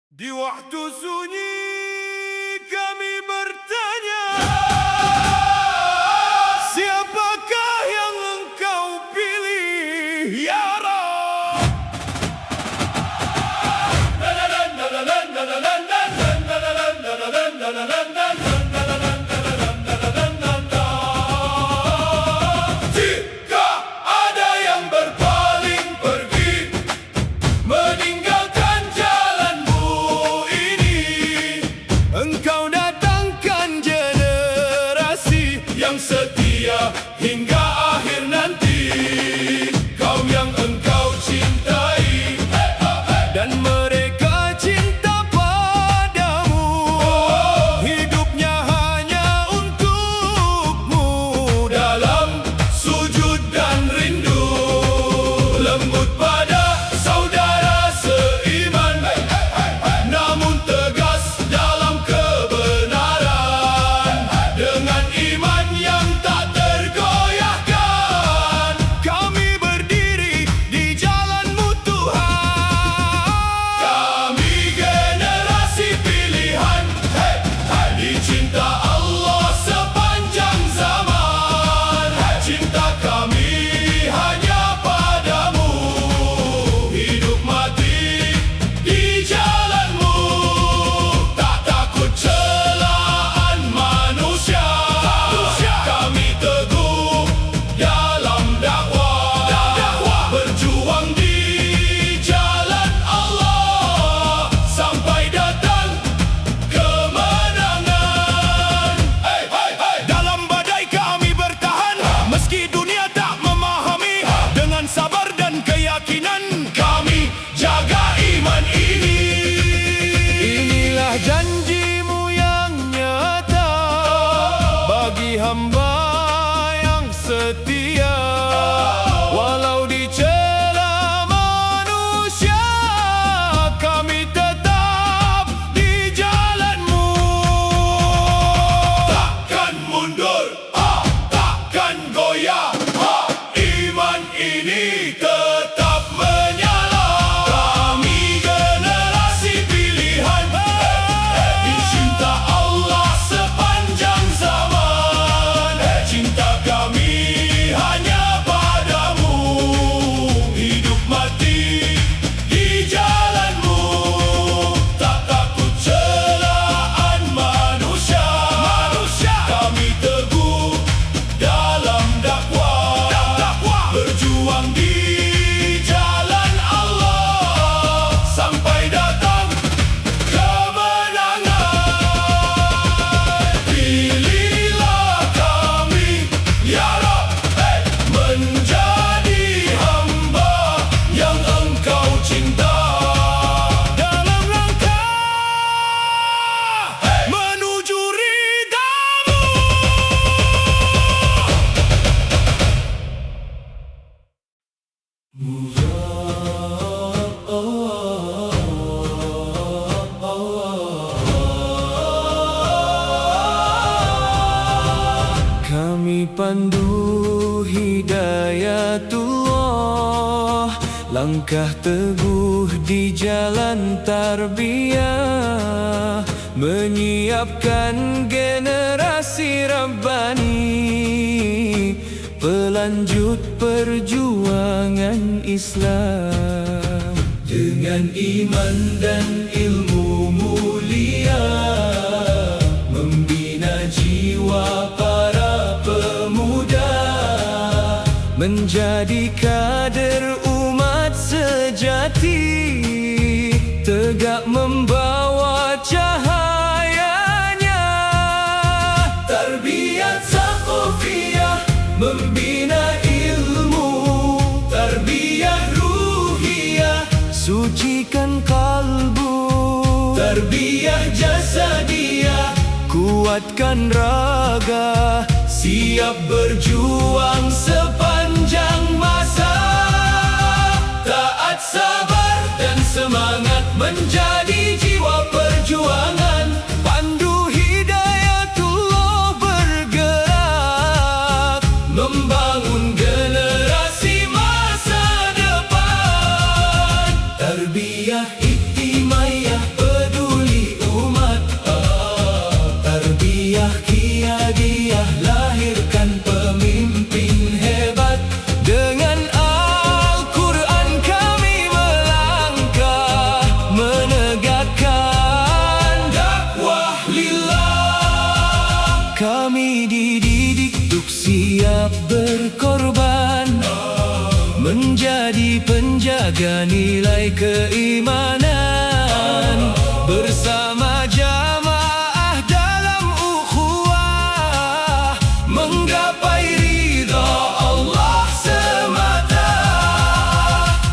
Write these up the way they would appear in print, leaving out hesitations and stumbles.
Di waktu sunyi kami bertanya, siapakah yang engkau pilih, ya Rab? Jika ada yang berpaling pergi, meninggalkan jalanmu ini, engkau datangkan generasi yang setia hingga akhir nanti. Kaum yang engkau cintai dan mereka cinta padamu, hidupnya hanya untukmu. Dalam sujud dan rindu, lembut pada saudara seiman, namun tegas dalam kebenaran. Dengan iman yang tak tergoyahkan, kami berdiri di jalan-Mu, Tuhan. Kami generasi pilihan, dicinta Allah sepanjang zaman. Cinta kami hanya padamu, hidup mati di jalan-Mu. Tak takut celaan manusia, kami teguh dalam dakwah, berjuang di jalan Allah sampai datang kemenangan. Dalam badai kami bertahan, meski dunia tak memahami. Dengan sabar dan keyakinan kami jaga iman ini. Inilah janji-Mu yang nyata bagi hamba yang setia. Walau dicela manusia, kami tetap di jalan-Mu. Takkan mundur, takkan goyah, iman ini tetap menyala. Kami generasi pilihan, dicinta Allah sepanjang zaman. Cinta kami hanya padamu, hidup mati di jalan-Mu. Tak takut celaan manusia, kami teguh dalam dakwah, berjuang di jalan Allah sampai datang kemenangan. Pilihlah kami, ya Rab, menjadi hamba yang Engkau cinta, dalam rangka menuju ridha-Mu. Kami pandu hidayatullah, langkah teguh di jalan tarbiyah, menyiapkan generasi Rabbani, pelanjut perjuangan Islam. Dengan iman dan ilmu mulia, membina jiwa para pemuda, menjadi kader umat sejati, tegak membawa cahayanya. Tarbiyat saqafiyah, membina ilmu, tarbiyah ruhiyah, sucikan kalbu, tarbiyah jasadiyah, kuatkan raga, siap berjuang sepanjang masa. Taat, sabar dan semangat menjadi jiwa perjuangan. Pandu hidayatullah bergerak, membangun generasi masa depan. Tarbiyah iktimaiyah, menjaga nilai keimanan bersama jamaah dalam ukhuwah, menggapai ridha Allah semata.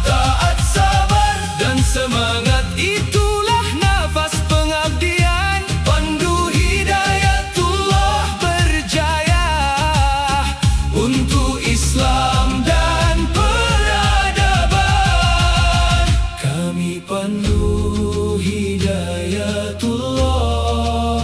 Taat, sabar, dan semangat itulah nafas pengabdian. Pandu Hidayatullah berjaya untuk Islam dan peradaban. Kami Pandu Hidayatullah,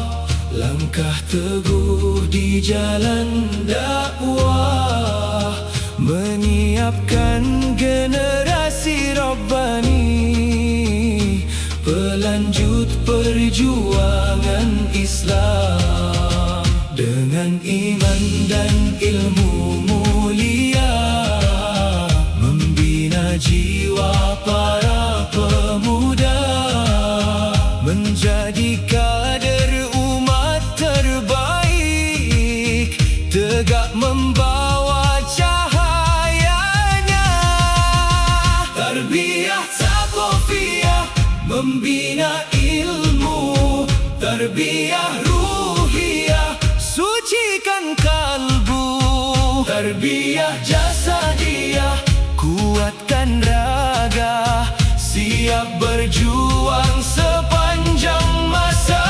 langkah teguh di jalan dakwah, menyiapkan generasi Rabbani, pelanjut perjuangan Islam. Dengan iman dan ilmu mulia, membina jiwa para pemuda, menjadi kader umat terbaik, tegak membawa cahayanya. Tarbiyah Thaqafiyah, membina ilmu. Tarbiyah ruhiyah, sucikan kalbu. Tarbiyah jasadiyah, kuatkan raga, siap berjuang sepanjang masa.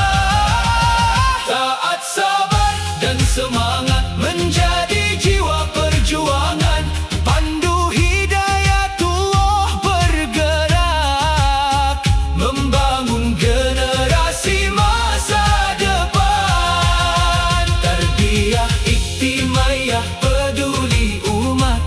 Taat, sabar, dan semangat menjadi jiwa perjuangan. Pandu Hidayatullah bergerak, membangun generasi masa depan. Tarbiyah iktimaiyah, peduli umat.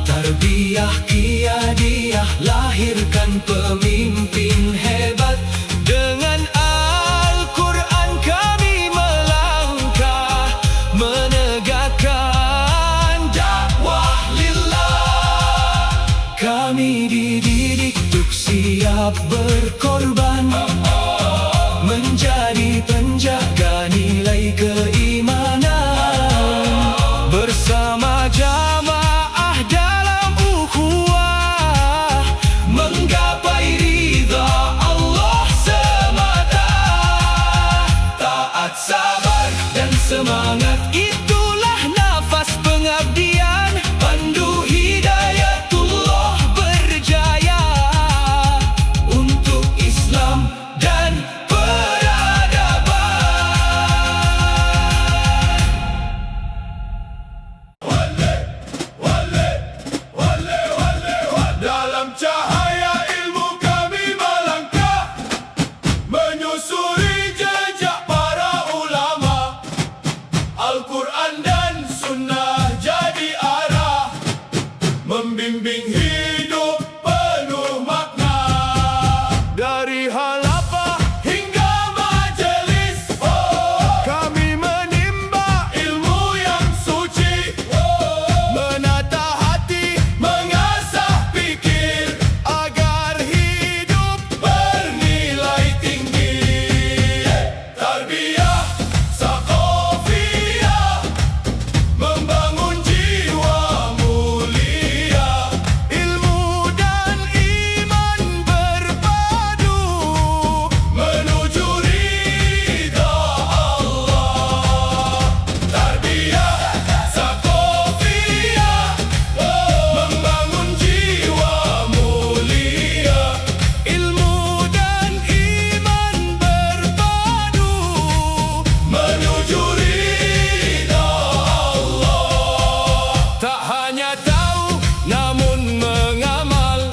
Tarbiyah qiyadiyah, lahirkan pemimpin hebat. Dengan Al-Quran kami melangkah, menegakkan dakwah lillah. Kami dididik untuk siap berkorban, menjadi penjaga nilai keimanan bersama jamaah dalam ukhuwah, menggapai ridha Allah semata. Taat, sabar, dan semangat itulah nafas pengabdian. Pandu Hidayatullah berjaya untuk Islam dan peradaban. Dalam cahaya ilmu kami melangkah, menyusuri jejak para ulama. Al-Quran dan Sunnah jadi arah, membimbing hidup penuh makna. Dari halaqah hingga majelis, kami menimba ilmu yang suci, menata hati, mengasah pikir, agar hidup bernilai tinggi. Tarbiyah Thaqafiyah, membangun jiwa mulia, ilmu dan iman berpadu, menuju ridha Allah. Tarbiyah Thaqafiyah, membangun jiwa mulia, ilmu dan iman berpadu, menuju ridha Allah. Tak hanya tahu namun mengamal,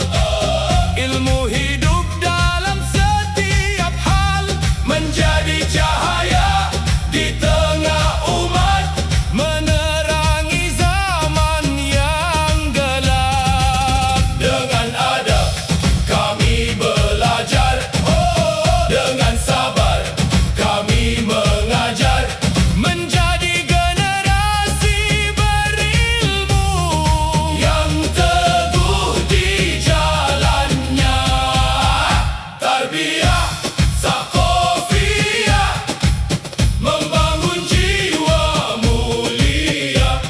ilmu hidup dalam setiap hal, menjadi cahaya di tengah umat, menerangi zaman yang gelap. Dengan adab kami belajar, dengan sabar kami mengajar, menjadi generasi berilmu yang teguh di jalannya. Tarbiyah Thaqafiyah, membangun jiwa mulia,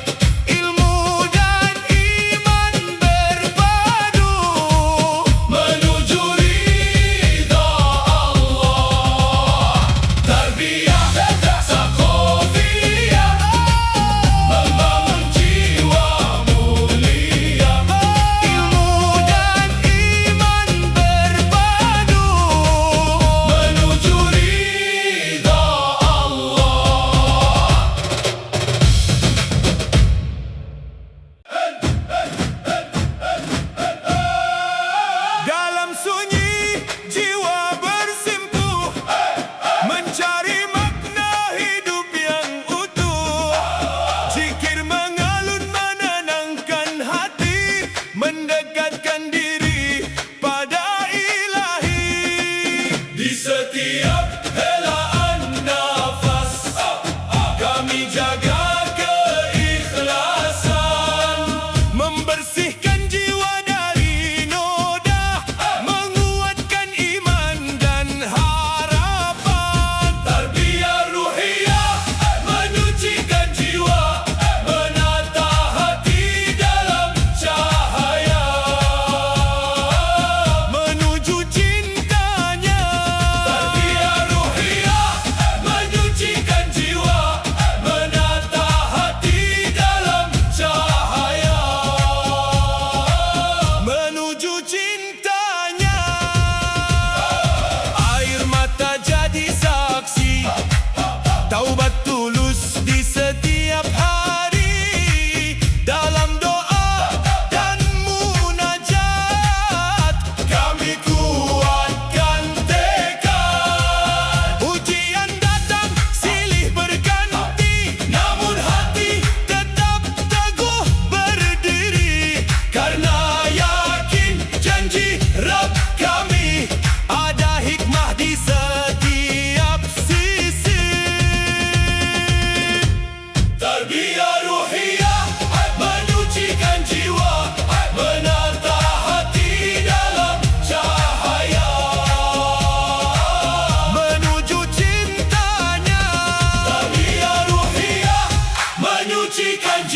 ilmu dan iman berpadu,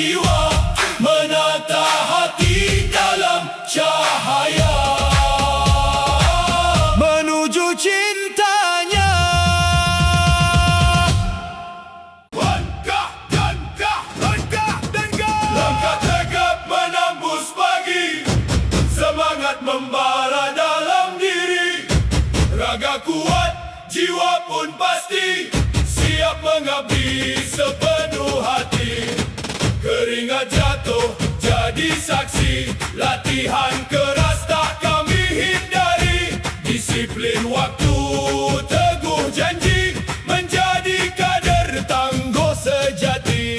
jiwa, menata hati dalam cahaya menuju cintanya. Langkah dan kah, langkah dan kah, langkah tegap menembus pagi, semangat membara dalam diri, raga kuat, jiwa pun pasti, siap mengabdi sepenuh hati. Keringat jatuh jadi saksi, latihan keras tak kami hindari, disiplin waktu, teguh janji, menjadi kader tangguh sejati.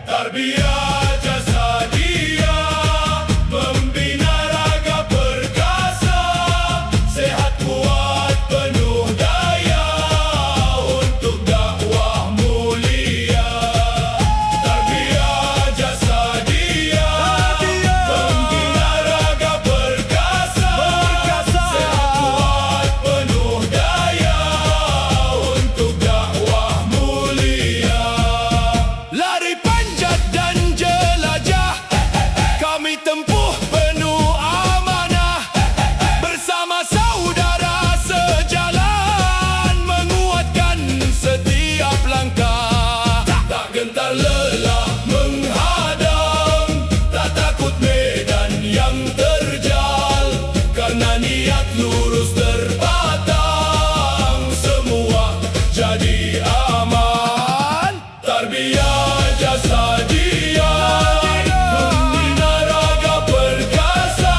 Tarbiyah Jasadiyah membina raga perkasa, sehat kuat penuh daya untuk dakwah mulia. Tarbiyah Jasadiyah membina raga perkasa, sehat kuat penuh daya untuk dakwah mulia. Lari panjat dan jelajah, kami tempuh penuh amanah, bersama saudara sejalan, menguatkan setiap langkah. Tak gentar lelah menghadang, tak takut medan yang terjal, karena niat lurus terpatang, semua jadi aman. Tarbiyah Jasadiyah membina raga perkasa,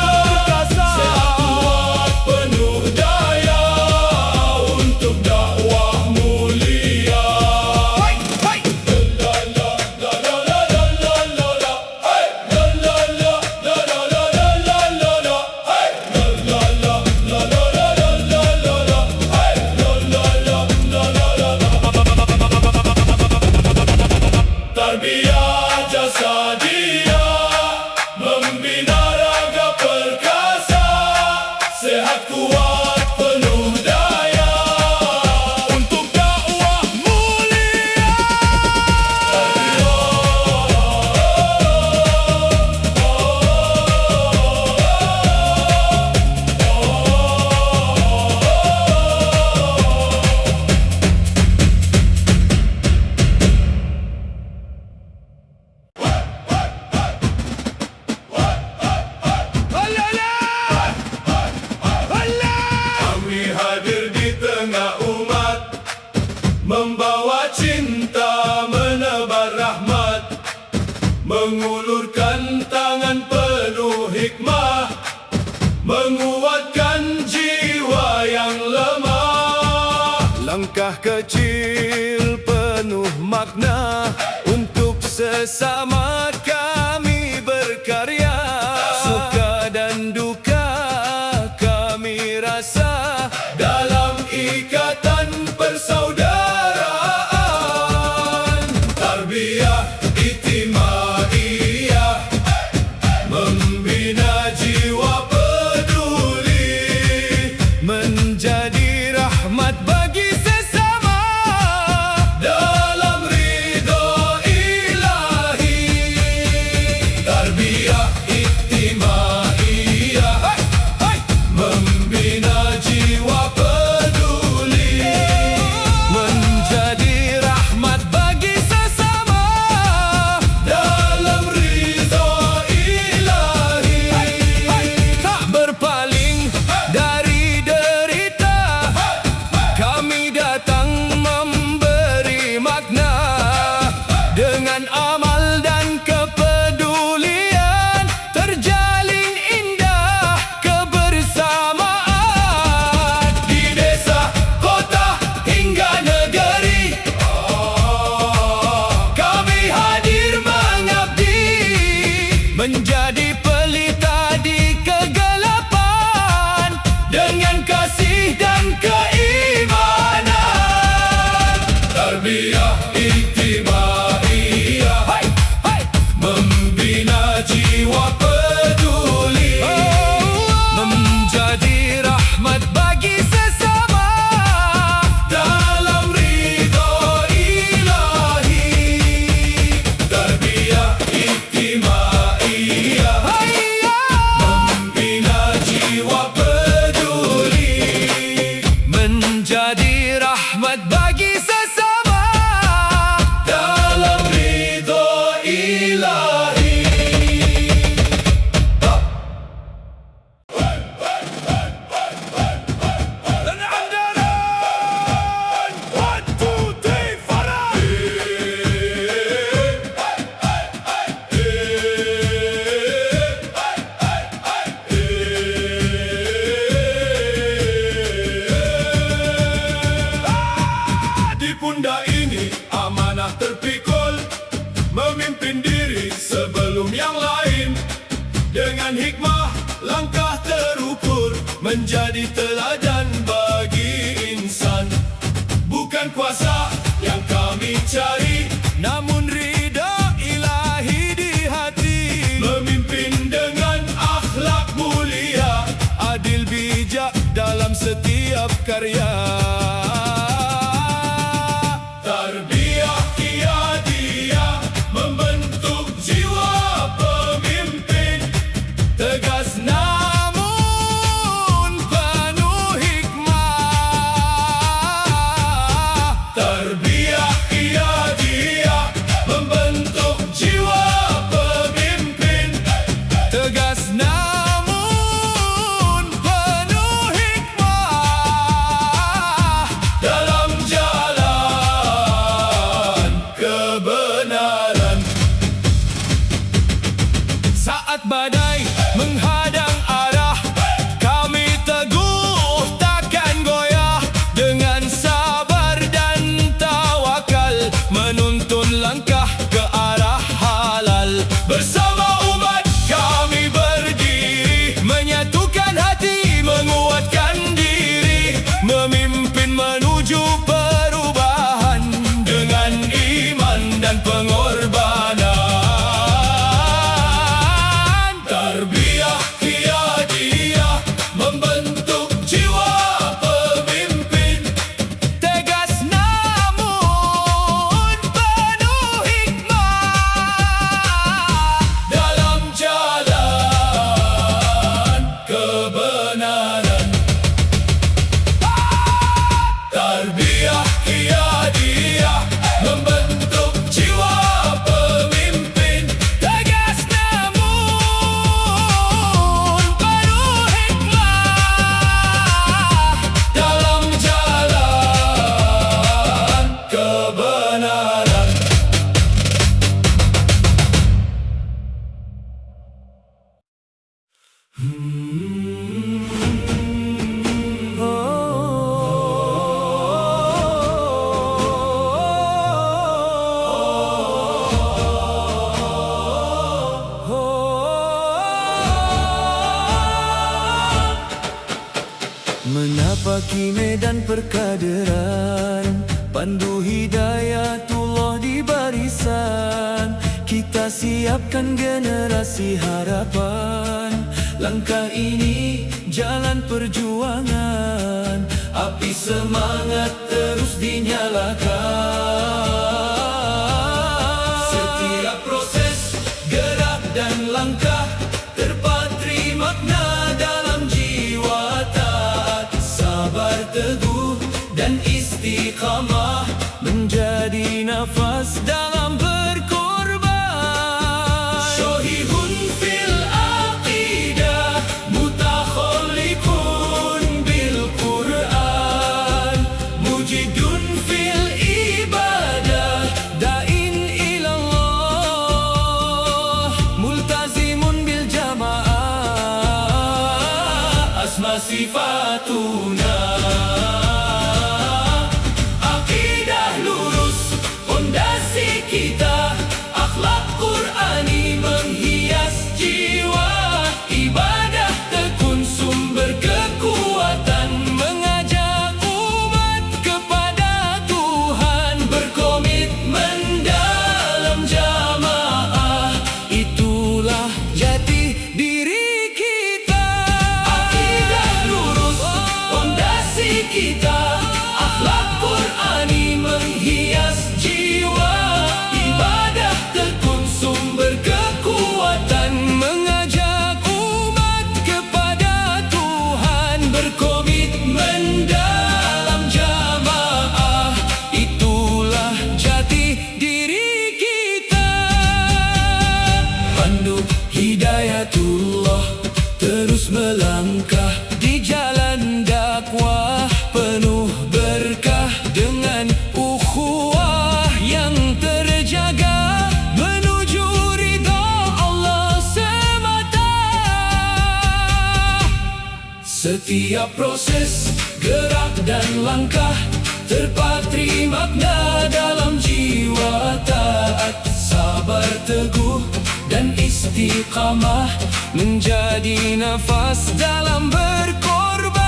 sehat kuat penuh daya untuk dakwah mulia. Tarbiyah Jasadiyah membina raga perkasa, sehat kuat penuh daya Untuk dakwah mulia. Kami hadir di tengah umat, membawa cinta, menebar rahmat, mengulurkan tangan penuh hikmah, menguatkan jiwa yang lemah. Langkah kecil penuh makna, untuk sesama kami berkarya. Suka dan duka kami rasa, Dalam ikatan persaudaraan, tarbiyah ijtimaiyah membina jiwa peduli, menjadi rahmat bagi sesama. dalam ridho ilahi. Tarbiyah ijtimaiyah membina jiwa peduli, Menjadi rahmat bagi sesama. dalam ridho ilahi. Tak berpaling dari derita, kami menjadi rahmat bagi sesama dalam ridho ilahi. One, two, three, Farah! Di pundak ini amanah terpikul, memimpin diri sebelum yang lain. Dengan hikmah langkah terukur, menjadi teladan bagi insan. Bukan kuasa yang kami cari, Namun ridha ilahi di hati, memimpin dengan akhlak mulia, adil bijak dalam setiap karya. tarbiyah qiyadiyah, membentuk jiwa pemimpin. Tegas namun penuh hikmah. Tarbiyah qiyadiyah, membentuk jiwa pemimpin. Tegas namun penuh hikmah. Dalam jalan kebenaran. Saat badai menghadang arah, kami teguh takkan goyah. Dengan sabar dan tawakal, menuntun langkah ke arah halal. Bersama umat kami berdiri, menyatukan hati, menguatkan diri, memimpin menuju perubahan dengan iman dan pengorbanan. Tarbiyah qiyadiyah, membentuk jiwa pemimpin. Tegas namun penuh hikmah. Dalam jalan kebenaran. Tarbiyah qiyadiyah, membentuk jiwa pemimpin. Tegas namun penuh hikmah. Dalam jalan kebenaran. Menapaki medan perkaderan, pandu hidayatullah di barisan. Kita siapkan generasi harapan. Langkah ini jalan perjuangan, api semangat terus dinyalakan. Setiap proses, gerak dan langkah terpatri makna dalam jiwa taat. Sabar teguh dan istiqamah menjadi nafas dalam berkorban. Syahihun fil aqidah, mutakhalliqun bil Qur'an, mujidun fil ibadah, da'in ilallah, multazimun bil jamaah. Asma sifatuna, akidah lurus, pondasi kita, akhlak Qur'ani menghias jiwa. Ibadah tekun sumber kekuatan, mengajak umat kepada Tuhan. Berkomitmen dalam jamaah, itulah jati diri kita. Akidah lurus, pondasi kita, akhlak Qur'ani menghias jiwa. Ibadah tekun sumber kekuatan, mengajak umat kepada Tuhan. Berkomitmen dalam jamaah. Setiap proses, gerak dan langkah terpatri makna dalam jiwa taat. Sabar, teguh dan istiqamah menjadi nafas dalam berkorban.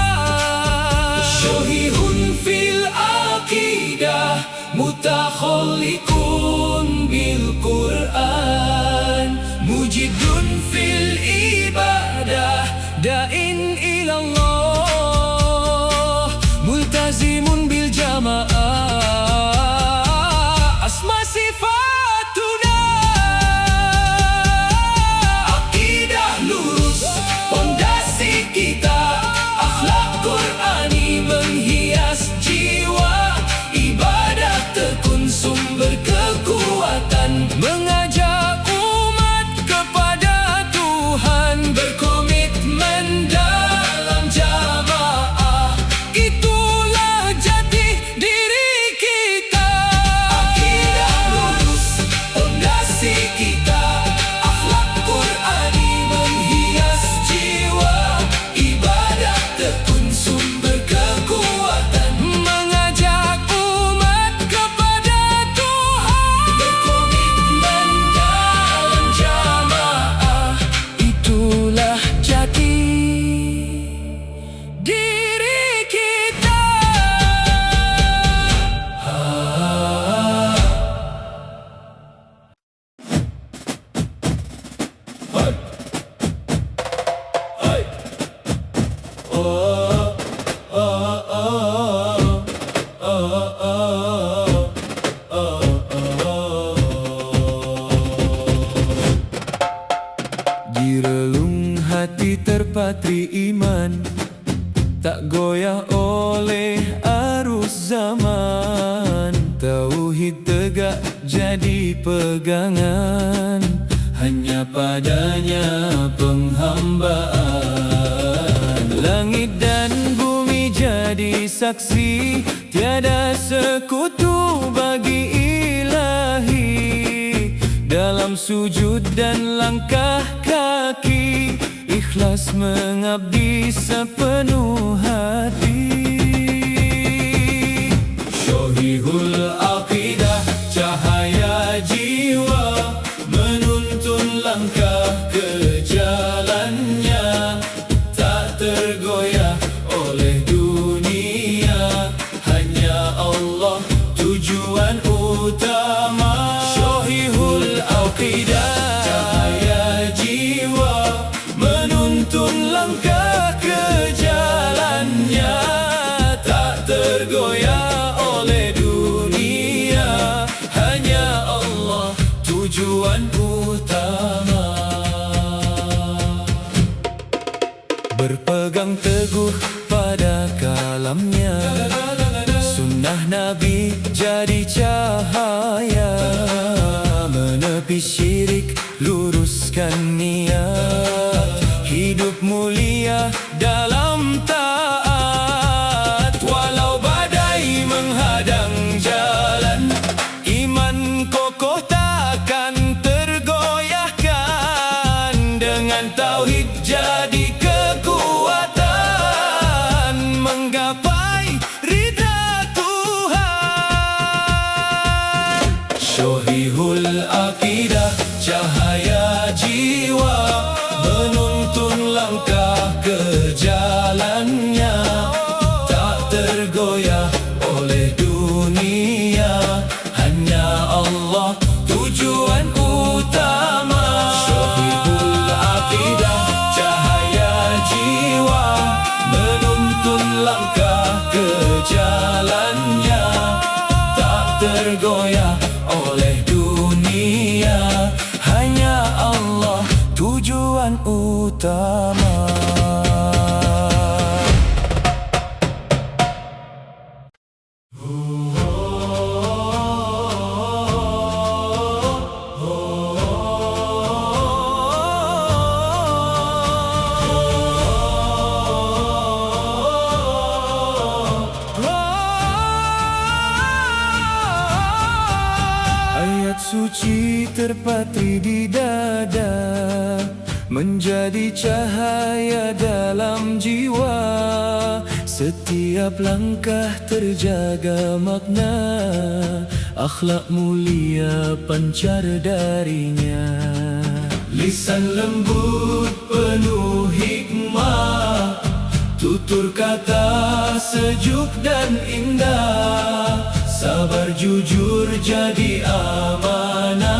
Syahihun fil aqidah, mutakhalliqun bil Qur'an, mujidun fil ibadah, da'in ilallah, multazimun bil jamaah, asma sifatuna. Akidah lurus, pondasi kita, akhlak Qur'ani menghias jiwa, ibadah tekun sumber kekuatan, mengajak umat kepada Tuhan, berkomitmen dalam jamaah, itulah jati diri kita. Akidah lurus, pondasi kita, akhlak Qur'ani menghias jiwa, ibadah tekun sumber kekuatan, mengajak umat kepada Tuhan, berkomitmen dalam jamaah, itulah jati diri kita. Di relung hati terpatri iman, tak goyah oleh arus zaman. Tauhid tegak jadi pegangan, hanya padanya penghambaan. Langit dan bumi jadi saksi, tiada sekutu bagi ilahi. Dalam sujud dan langkah kaki, ikhlas mengabdi sepenuh hati. Syahihul aqidah, cahaya jiwa, menuntun langkah ke jalannya, tak tergoyah oleh dunia, hanya Allah tujuan utama. Syahihul aqidah, cahaya jiwa, menuntun langkah ke jalannya, tak tergoyah oleh dunia, hanya Allah tujuan utama. Berpegang teguh pada kalamnya, sunnah Nabi jadi cahaya, menepi syirik, luruskan niat, hidup mulia dalam taat. Walau badai menghadang jalan, iman kokoh takkan tergoyahkan. Dengan tauhid jadi kekuatan, menggapai ridha Tuhan. Syahihul aqidah, cahaya jiwa, menuntun langkah ke jalannya, tak tergoyah oleh dunia, hanya Allah tujuan utama. Syahihul aqidah, cahaya jiwa, menuntun langkah ke jalannya, tak tergoyah oleh dunia, hanya Allah tujuan utama. Ayat suci terpatri di dada, menjadi cahaya dalam jiwa. Setiap langkah terjaga makna, akhlak mulia pancar darinya. Lisan lembut penuh hikmah, tutur kata sejuk dan indah. Sabar jujur jadi amanah,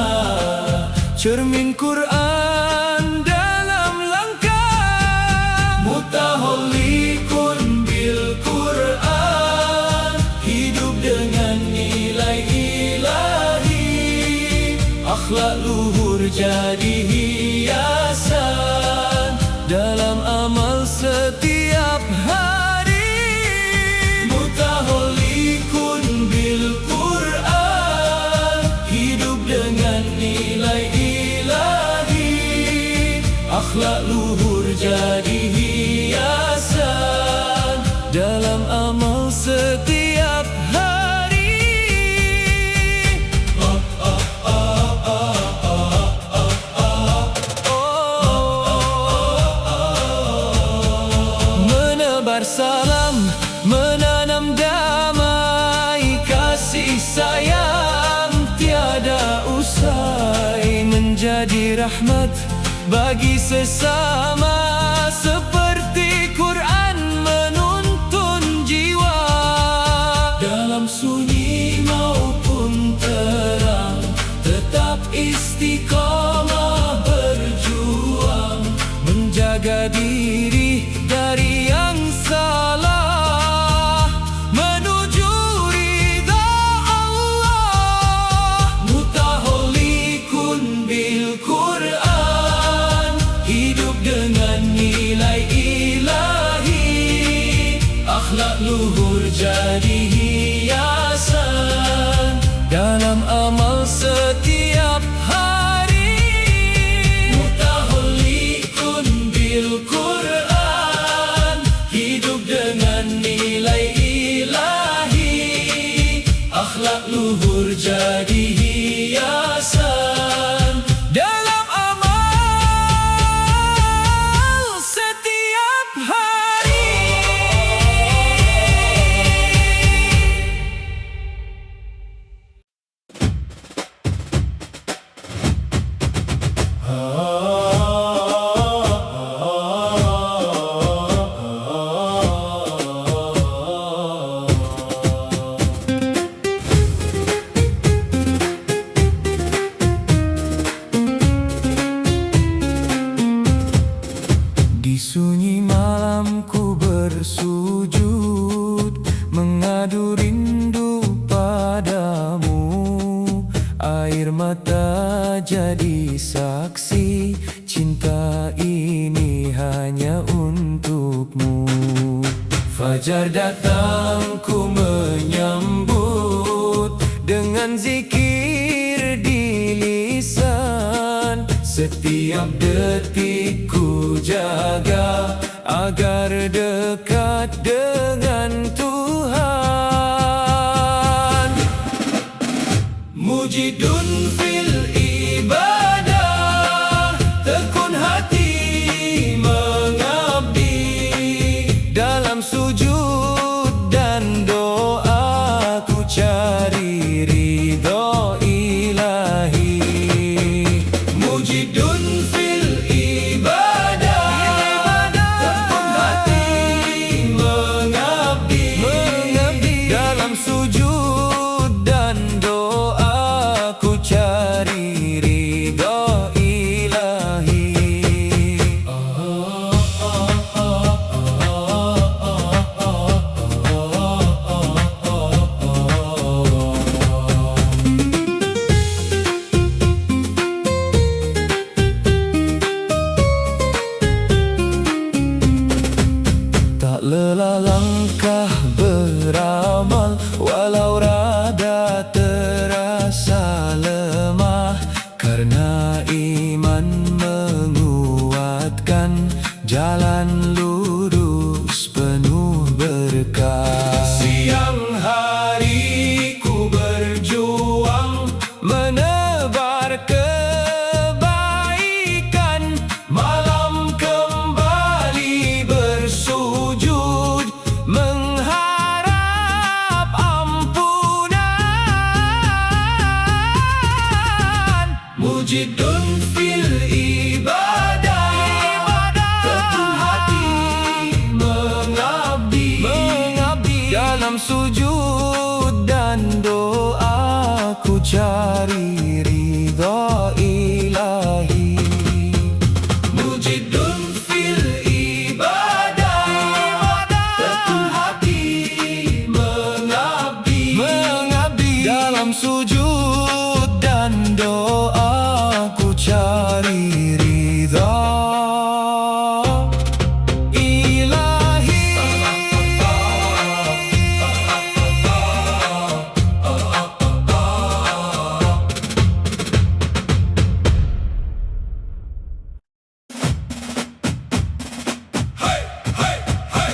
cermin Quran dalam langkah. Mutahollikun bil Quran, hidup dengan nilai ilahi. Akhlak luhur jadi hiasan dalam amal setiap hari. Mutahollikun bil Quran, hidup dengan nilai ilahi. Akhlak luhur jadi hiasan dalam amal setiap hari. Menebar salam, menanam damai, kasih sayang tiada usai, menjadi rahmat bagi sesama, seperti Quran menuntun jiwa. Dalam sunyi maupun terang, tetap istiqamah berjuang, menjaga diri dari yang salah, menuju ridha Allah. Mutahollikun bil Quran, hidup dengan nilai ilahi. Akhlak luhur jadi hiasan dalam amal setiap hari. Mutahollikun bil Quran, hidup dengan nilai ilahi. Akhlak luhur jadi hiasan dalam amal setiap hari. Di sunyi malam ku bersujud, mengadu rindu padamu. Air mata jadi saksi, cinta ini hanya untukmu. Fajar datang ku menyambut, dengan zikir di lisan. Setiap detik ku jaga, agar dekat dengan Tuhan. Mujidun fil ibadah, tekun hati mengabdi. Dalam sujud dan doa, ku cari ridho ilahi. Mujidun fil ibadah, tekun hati mengabdi. Dalam sujud dan doa, ku cari ridho ilahi. Tak lelah langkah beramal, walau rada terasa lemah, karena iman menguatkan, jalan lurus penuh berkah. Siang hari ku berjuang, menebar kebaikan, malam Mujidun fil ibadah, teguh hati mengabdi. Dalam sujud dan doa ku cari ridha ilahi. Mujidun fil ibadah, teguh hati mengabdi. Dalam sujud dan doa ku cari ridha ilahi. Hai, hai, hai.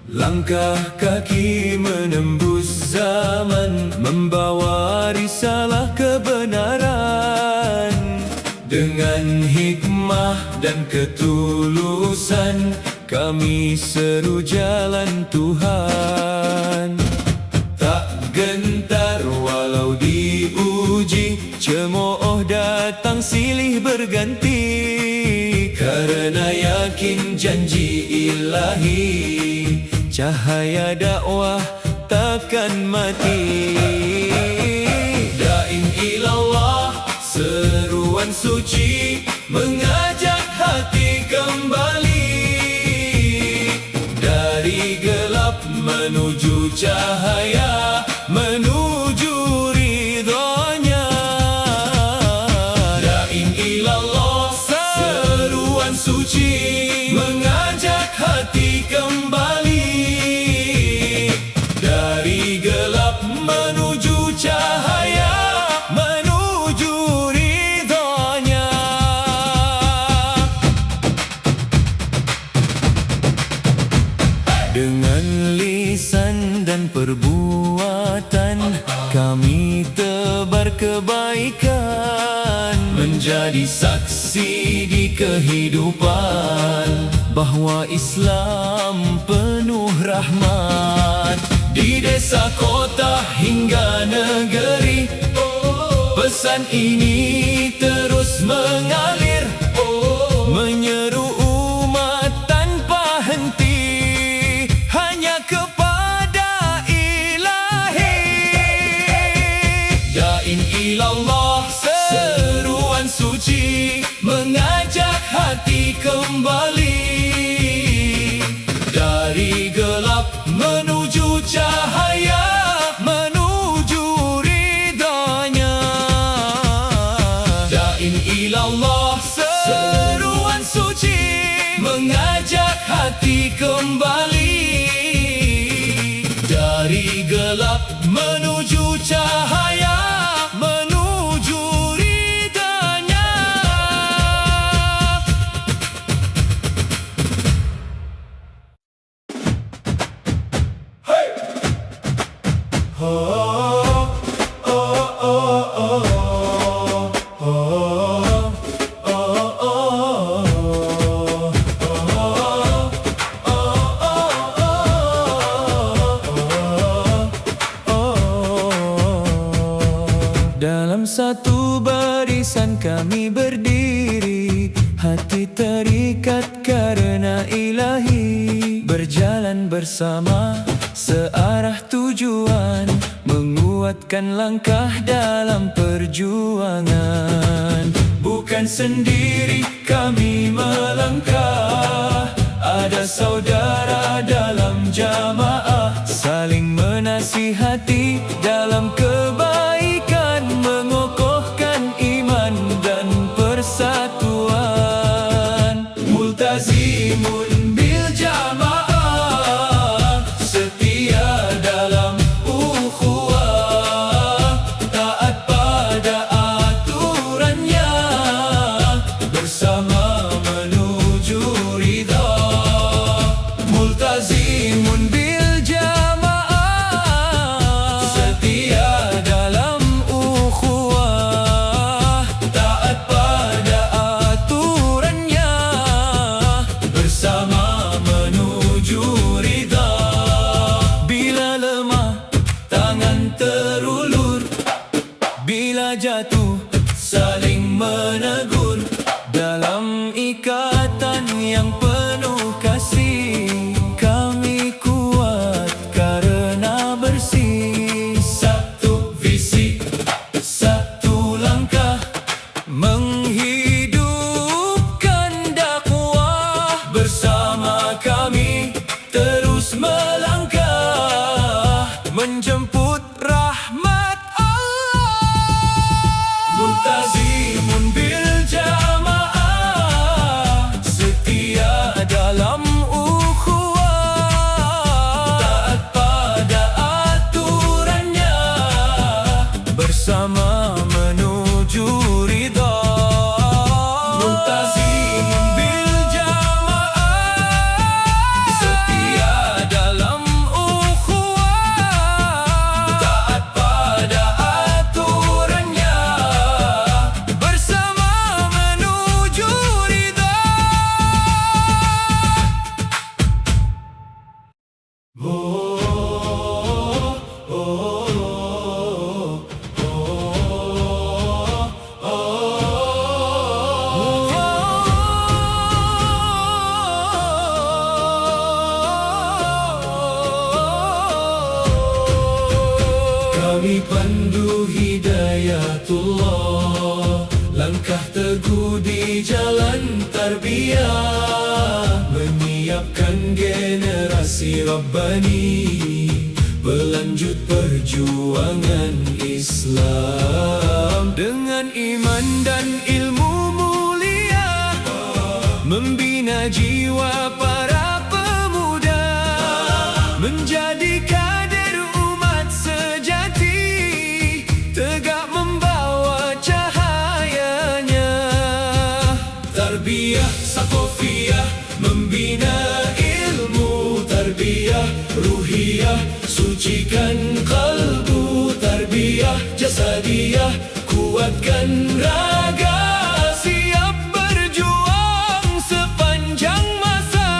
Langkah kaki menembus zaman, membawa risalah kebenaran. Dengan hikmah dan ketulusan kami seru jalan Tuhan. Tak gentar walau diuji, cemooh datang silih berganti. Karena yakin janji ilahi, cahaya dakwah takkan mati. Da'in ilallah, seruan suci mengajak hati kembali. Dari gelap menuju cahaya, menuju ridhonya. Da'in ilallah, seruan suci mengajak hati kembali. Dari gelap menuju cahaya, menuju ridhonya. Dengan lisan dan perbuatan kami tebar kebaikan, Menjadi saksi di kehidupan bahwa Islam penuh rahmat. di desa, kota hingga negeri. Pesan ini terus mengalir, Menyeru umat tanpa henti hanya kepada ilahi. Da'in ilallah, seruan suci mengajak hati kembali. Dari gelap menuju cahaya, Menuju ridhonya. Da'in ilallah, seruan suci mengajak hati kembali. Dari gelap menuju cahaya, menuju ridhonya. Dalam satu barisan kami berdiri, hati terikat karena ilahi. Berjalan bersama searah tujuan, menguatkan langkah dalam perjuangan. Bukan sendiri kami melangkah, ada saudara dalam jamaah, saling menasihati dalam kebaikan, mengokohkan iman dan persatuan. Multazimun bil jamaah, setia dalam ukhuwah, taat pada aturannya, bersama menuju ridha. Multazimun bil jamaah, setia dalam ukhuwah, taat pada Langkah teguh di jalan tarbiyah, menyiapkan generasi Rabbani, berlanjut perjuangan Islam. Dengan iman dan ilmu mulia, membina jiwa para pemuda, menjadi kader umat sejati, tegak membawa cahayanya. Tarbiyah Saqafiyah, membina ilmu. Tarbiyah Ruhiyah, sucikan kalbu. Tarbiyah Jasadiyah, kuatkan raga, siap berjuang sepanjang masa.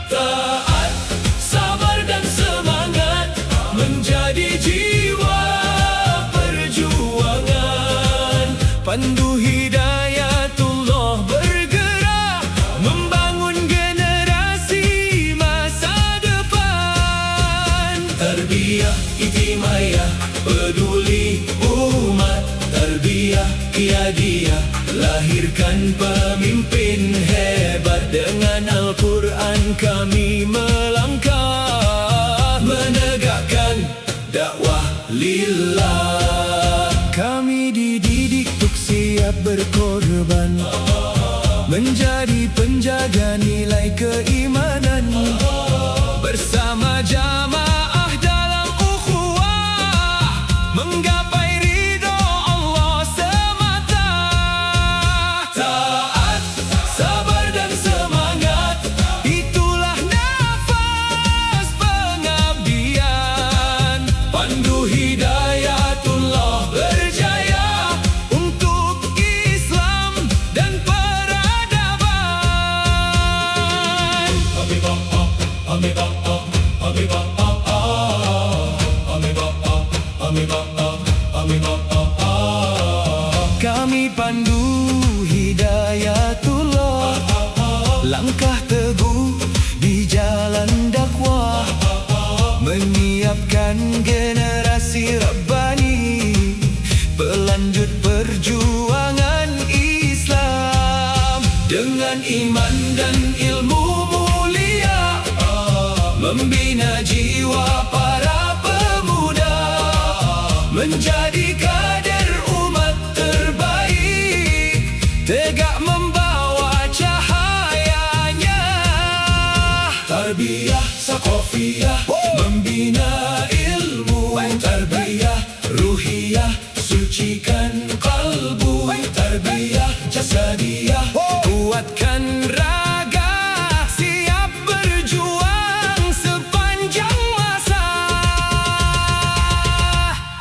Taat, sabar dan semangat menjadi jiwa perjuangan. Pandu hidayatullah bergerak, membangun generasi masa depan. Tarbiyah ijtimaiyah, peduli umat. Tarbiyah qiyadiyah, lahirkan pemimpin hebat. Dengan Al-Quran kami melangkah, menegakkan dakwah lillah. Kami dididik untuk siap berkorban, menjadi penjaga nilai keimanan. Bersama jamaah dalam ukhuwah, menggapai ridho Allah semata. Taat, sabar dan semangat, itulah nafas pengabdian. Pandu hidayatullah berjaya untuk Islam dan peradaban. Kami pandu hidayatullah, langkah teguh di jalan dakwah, menyiapkan generasi Rabbani, berlanjut perjuangan Islam. Dengan iman dan ilmu mulia, membina jiwa para pemuda, menjadi kader umat terbaik, tegak membawa cahayanya. Tarbiyah Saqafiyah, membina ilmu. Tarbiyah Ruhiyah, sucikan kalbu. Tarbiyah Jasadiyah, kuatkan raga, siap berjuang sepanjang masa.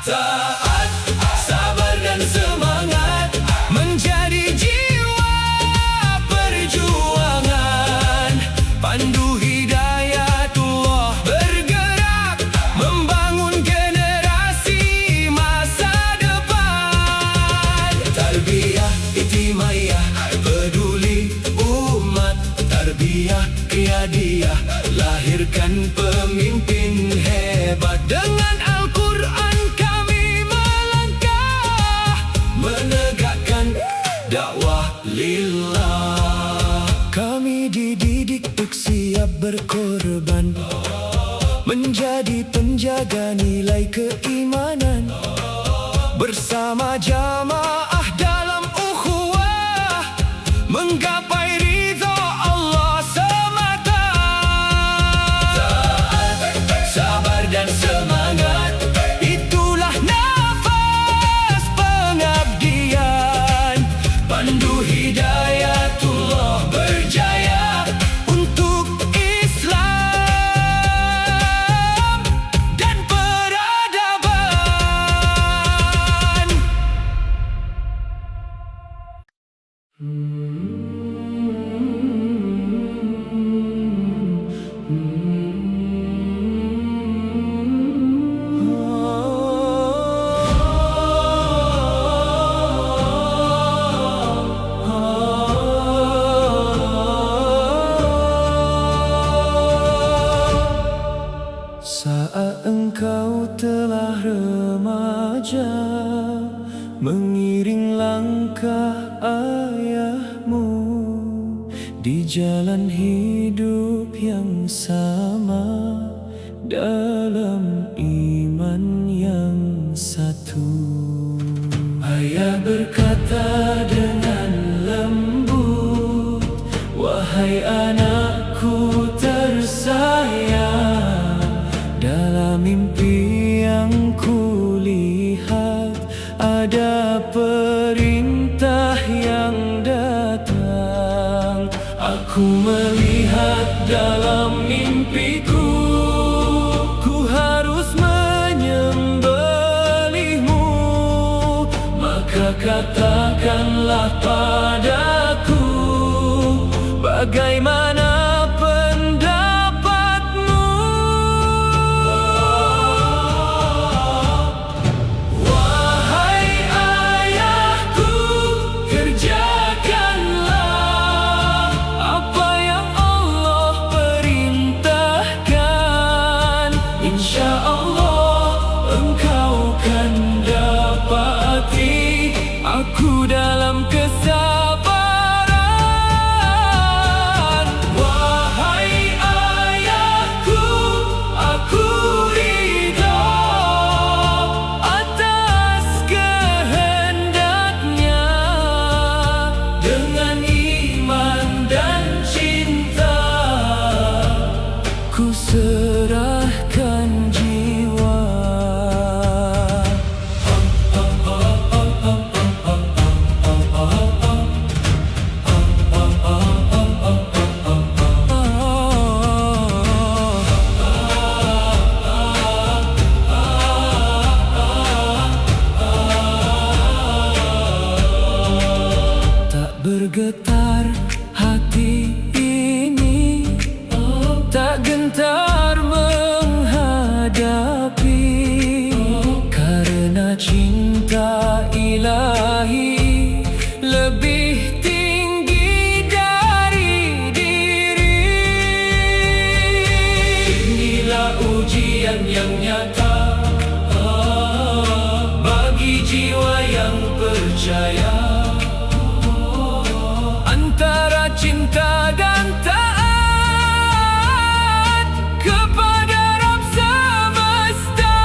Taat, sabar dan semangat menjadi jiwa perjuangan. Pandu hidayatullah bergerak, membangun generasi masa depan. Tarbiyah ijtimaiyah, peduli umat. Tarbiyah qiyadiyah, lahirkan pemimpin hebat. Dengan Al-Quran kami melangkah, menegakkan dakwah lillah. Kami dididik untuk siap berkorban, menjadi penjaga nilai keimanan. Bersama jamaah dalam ukhuwah, menggapai ridho Allah semata. Sabar dan semangat, itulah nafas pengabdian. Pandu hidayatullah berjaya untuk Islam dan peradaban. Bimbing langkah ayahmu di jalan hidup yang sama, dalam iman yang satu. Ayah berkata dengan lembut, "Wahai anakku tersayang, dalam mimpi yang kulihat ada perintah yang datang. Aku melihat dalam mimpiku, ku harus menyembelihmu. Maka katakanlah padaku, bagaimana pendapatmu?" Wahai ayahku, kerjakanlah apa yang Allah perintahkan. Insya Allah engkau kan dapati aku dalam kesabaran. Wahai ayahku, aku ridha atas kehendaknya. Dengan iman dan cinta, ku serahkan jiwa. Bergetar hati ini, tak gentar menghadapi, karena cinta ilahi lebih tinggi dari diri. Inilah ujian yang nyata bagi jiwa yang percaya, antara cinta dan taat kepada Rabb semesta.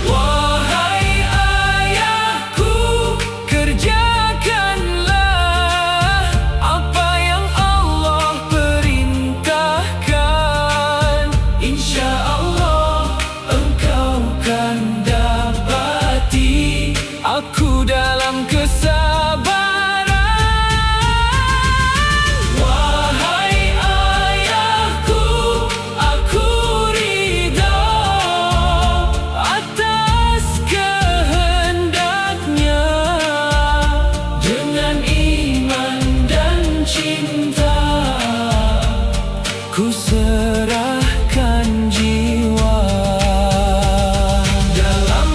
Wahai ayahku, kerjakanlah apa yang Allah perintahkan. Insya Allah engkau kan dapati aku dalam kesabaran. Ku serahkan jiwa. Dalam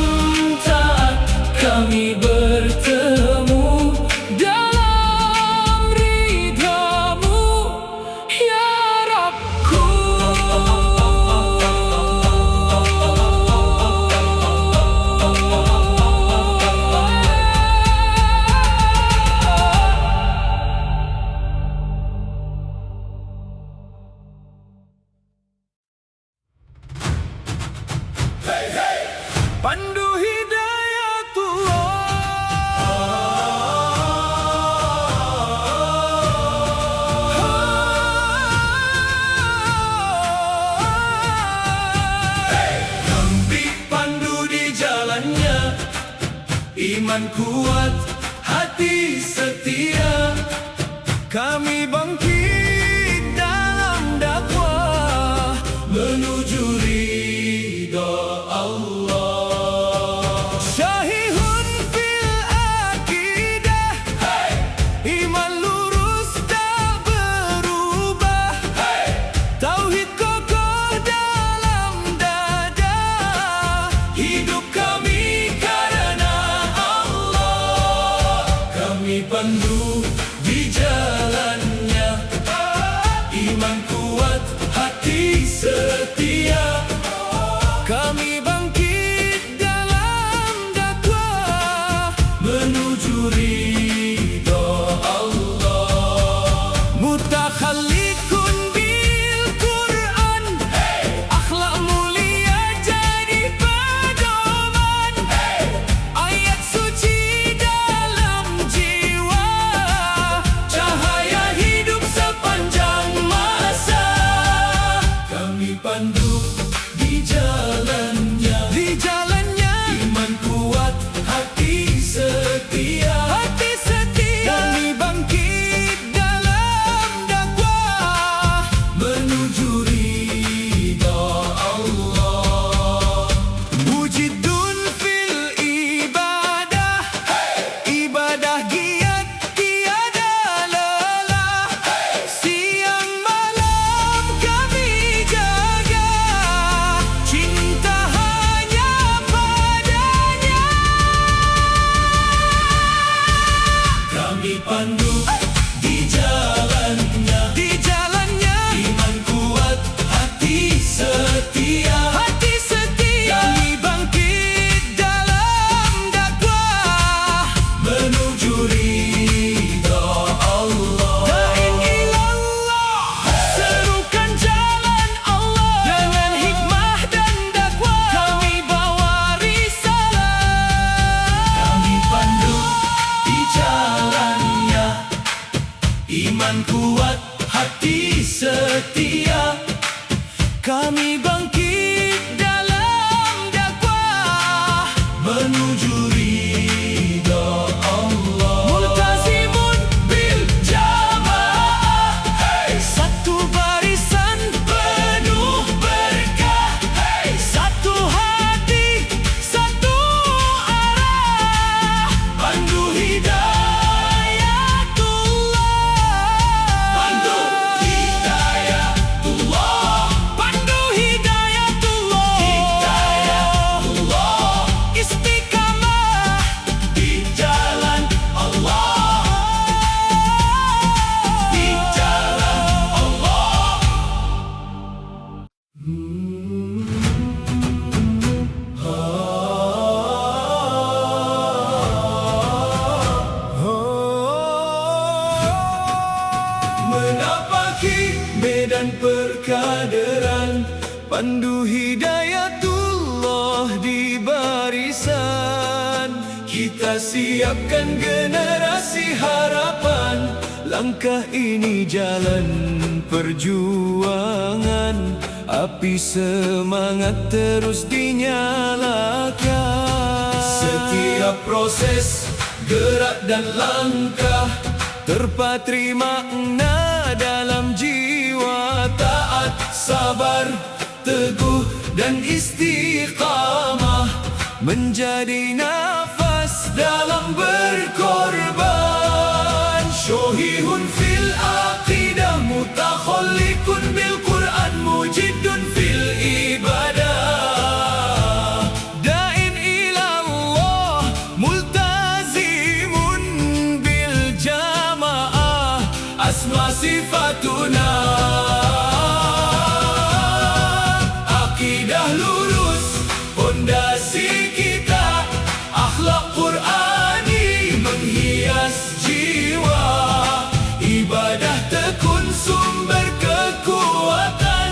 taat kami bertemu, dalam ridhamu ya Rabbku. Pandu Hidayatullah. Kami pandu di jalannya, iman kuat, hati setia. Kami bangkit dalam dakwah menuju ridha Allah. Syahihun fil akidah, iman lurus tak berubah. Tauhid kokoh dalam dada, hidup kami karena Allah. Kami pandu di jalannya, iman kuat, hati setia. Kami bangkit dalam dakwah iman kuat, hati setia. Kami bangkit dalam dakwah menuju ridha Allah. Multazimun bil jamaah, satu barisan penuh berkah. Satu hati, satu arah, pandu hidayatullah. Pandu hidayatullah. Pandu hidayatullah. Hidayatullah. Istiqamah di jalan Allah. Di jalan Allah. Menapaki medan perkaderan, pandu hidayatullah di barisan. Kita siapkan generasi harapan, langkah ini jalan perjuangan. Api semangat terus dinyalakan. Setiap proses, gerak dan langkah terpatri makna dalam jiwa. Taat, sabar, teguh dan istiqamah menjadi nafas dalam berkorban. Syuhihun fil aqidah, mutakhallikun bil Quran, mujidun fil ibadah. Da'in ilallah, multazimun bil jamaah, asma sifatuna. Akidah lurus, pondasi kita, akhlak Qur'ani menghias jiwa. Ibadah tekun sumber kekuatan,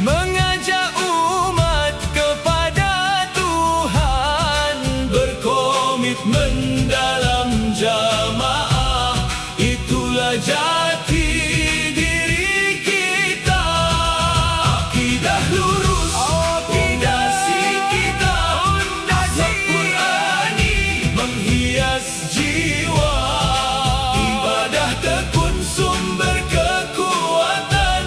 mengajak umat kepada Tuhan. Berkomitmen dalam jamaah, itulah jati diri kita. Akidah lurus, pondasi kita, akhlak Qur'ani menghias jiwa. Ibadah tekun sumber kekuatan,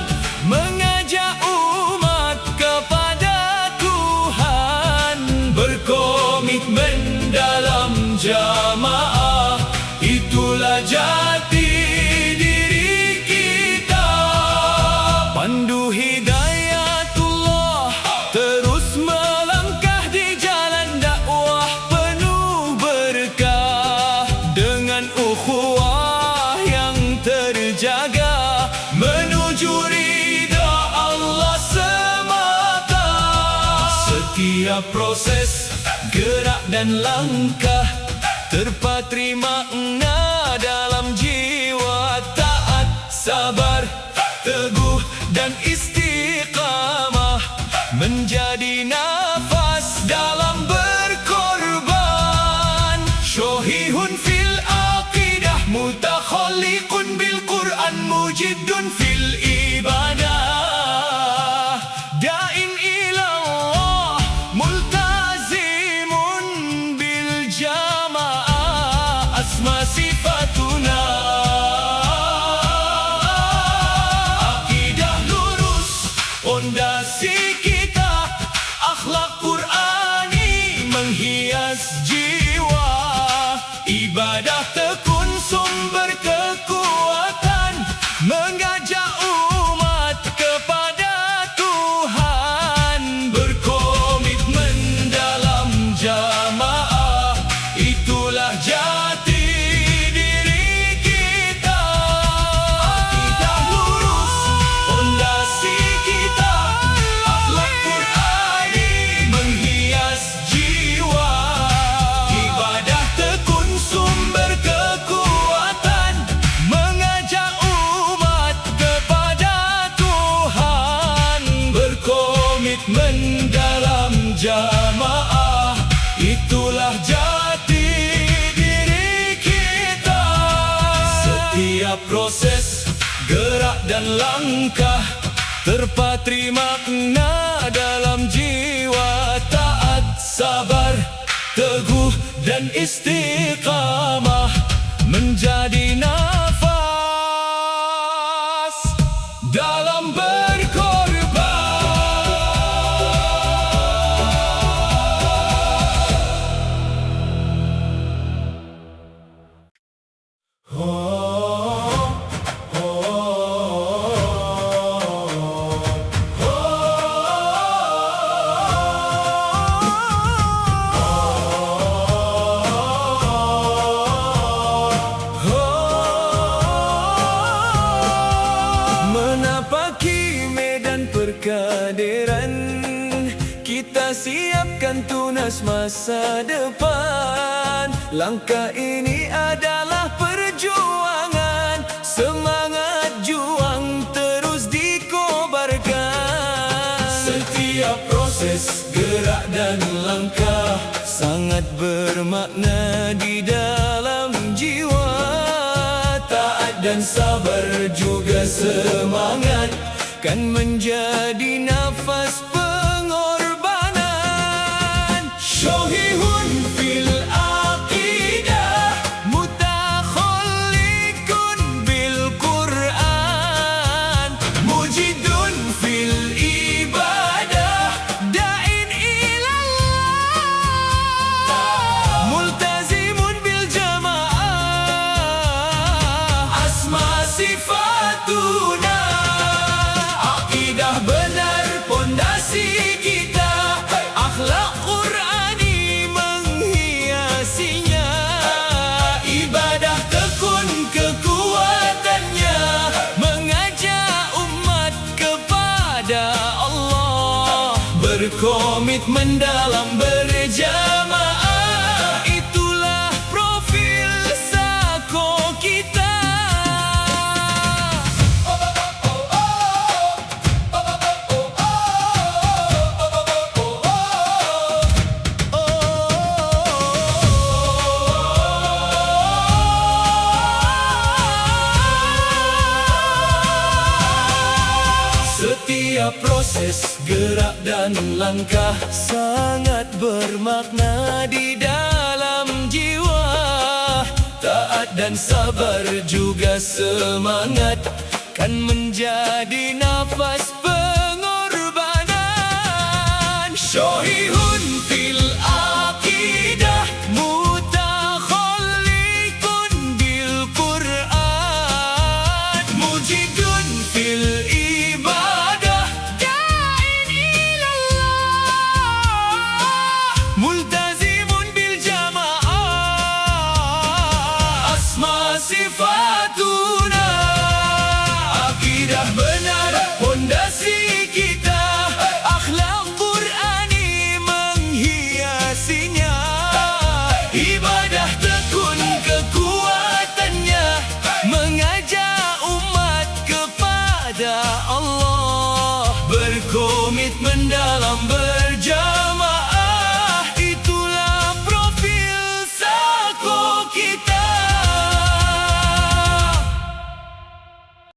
mengajak umat kepada Tuhan. Berkomitmen dalam jamaah, itulah jati diri kita. Pandu hidayatullah terus melangkah di jalan dakwah penuh berkah. Dengan ukhuwah yang terjaga, menuju ridha Allah semata. Setiap proses, gerak dan langkah terpatri makna dalam jiwa. Taat, sabar, teguh dan istiqamah menjadi nafas dalam berkorban. Syuhihun fil aqidah, mutakhallikun bil Quran, mujidun fil ibadah. Da'in ilallah, multazimun bil jamaah, asma sifatuna. Akidah lurus, pondasi kita, akhlak Qur'ani menghias jiwa. Ibadah tekun sumber kekuatan, mengajak umat kepada Tuhan. Berkomitmen dalam jamaah, itulah jati diri kita. Akidah lurus, pondasi kita, akhlak Qur'ani menghias jiwa. Ibadah tekun sumber kekuatan, dan langkah terpatri makna dalam jiwa. Taat, sabar, teguh dan istiqamah menjadi nafas dalam berkorban. Menapaki medan perkadiran, kita siapkan tunas masa depan. Langkah ini adalah perjuangan, semangat juang terus dikobarkan. Setiap proses gerak dan langkah sangat bermakna di dalam jiwa. Taat dan sabar juga semangat kan menjadi nafas pengorbanan. Syuhihun fil aqidah, mutakhallikun bil Qur'an, mujidun fil ibadah, da'in ilallah, multazimun bil jamaah, asma sifatuna. Akidah benar pondasi kita, akhlak Qur'ani menghiasinya. Ibadah tekun kekuatannya, mengajak umat kepada Allah. Berkomitmen dalam berjamaah, itulah profil Sako kita. Setiap proses gerak dan langkah sangat bermakna di dalam jiwa. Taat dan sabar juga semangat kan menjadi nafas